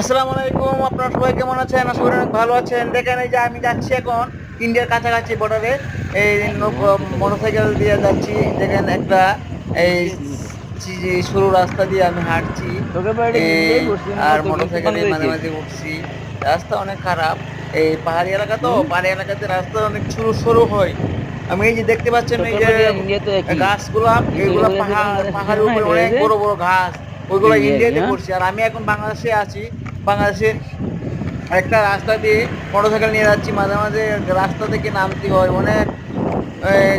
আসসালামু আলাইকুম, আপনারা সবাই কেমন আছেন? আশা করি অনেক ভালো আছেন। দেখেন এই যে আমি যাচ্ছি এখন ইন্ডিয়ার কাছাকাছি বর্ডারে। এই মোটরসাইকেল দিয়ে যাচ্ছি। দেখেন একটা এই সরু রাস্তা দিয়ে আমি হাঁটছি। তোকে বাড়ি এই ইন্ডিয়ায় পড়ছি না আর তোর কিছু মোটরসাইকেলে মাঝে বাংলাদেশে। মাঝে উঠছি। রাস্তা অনেক খারাপ। এই পাহাড়ি এলাকা তো, হুম, পাহাড়ি এলাকাতে রাস্তা অনেক সরু সরু হয়। আমি এই যে দেখতে পাচ্ছেন এই তোকে যে বাড়ি আর ইন্ডিয়া তো একই। গাছগুলা, তোকে এইগুলা বাড়ি আছে বাংলাদেশে পাহাড়ের না, উপরে এটা অনেক আছে বড় বড় ঘাস। ওইগুলো ইন্ডিয়ায়, ইন্ডিয়াতে হ্যাঁ। করছি, আর আমি এখন বাংলাদেশে আছি। বাংলাদেশে একটা রাস্তা দিয়ে মোটরসাইকেল নিয়ে যাচ্ছি, মাঝে মাঝে রাস্তা থেকে নামতে হয় অনেক। এই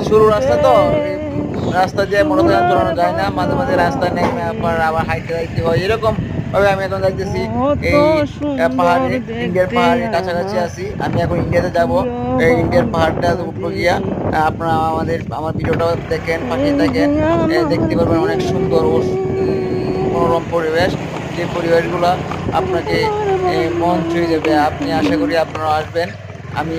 সরু রাস্তা তো, এই বাংলাদেশ রাস্তা দিয়ে মোটরসাইকেল সোনার চালানো যায় না, মাঝে মাঝে রাস্তা নেমে বাংলাদেশ, আবার হাইটে যাইতে হয়, এরকম ভাবে আমি এখন যাইতেছি। কত এই সুন্দর পাহাড়ে, ইন্ডিয়ার দেখতে পাহাড়ের কাছাকাছি আমার আছি। আমি এখন ইন্ডিয়াতে যাব। প্রিয় এই ইন্ডিয়ার পাহাড়টা উপর গিয়া বাংলাদেশ। আপনারা আমার ভিডিওটা দেখেন, পাশে এই যে থাকেন। আমার দেখতে পারবেন অনেক সুন্দর ও দেশ, মনোরম পরিবেশ। যে পরিবেশগুলো আপনাকে সোনার মন ছুঁয়ে যাবে। আপনি আশা বাংলাদেশ। করি আপনারা আসবেন। আমি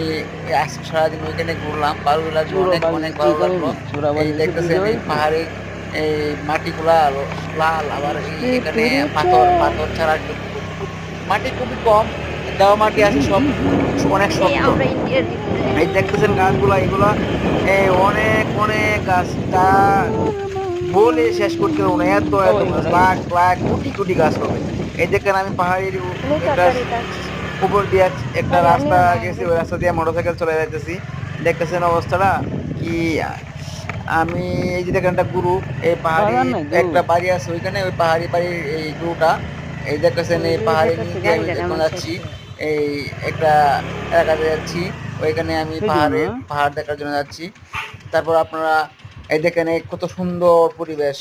আজকে সারাদিন ওইখানে ঘুরলাম, ভালো লাগলো, চূড়া অনেক বালি অনেক তুই ভালো লাগলো। যাবি, চূড়া এই বালিতে তুই দেখতেছেন এই যাবি তো। পাহাড়ে এই মাটিগুলা লাল, আবার এখানে পাথর পাথর ছাড়া মাটি খুবই কম, দেওয়া মাটি আছে, সব অনেক শক্ত। আমরা ইন্ডিয়ার ভিতরে এই দেখতেছেন গাছগুলা, এগুলা এই অনেক অনেক গাছ, তা বলে শেষ করতে পারবো না, এত ও এত ভাই গাছ, ওটা লাখ লাখ কোটি কোটি গাছ হবে। এই দেখেন আমি পাহাড়ের একটা সরকারি কাজ। উপর দিয়ে একটা আরে রাস্তা আমিও না গেছি, ওই দেখি। রাস্তা দিয়ে মোটরসাইকেল চলে যাইতেছি। দেখতেছেন অবস্থাটা কি। আমি এই যে দেখেন একটা গুরু, এই পাহাড়ি বাগান নাই তো। একটা বাড়ি আছে ওইখানে, ওই পাহাড়ি বাড়ির এই গুরুটা। এই দেখতেছেন এই ওই পাহাড়ি যেতেছে নিচ দিয়ে আমি গাড়িটা এখন আমার যাচ্ছি। সাথে। এই একটা এলাকাতে যাচ্ছি, ওইখানে আমি সেই জন্য পাহাড় দেখার জন্য যাচ্ছি। তারপর আপনারা এই দেখেন এই কত সুন্দর পরিবেশ,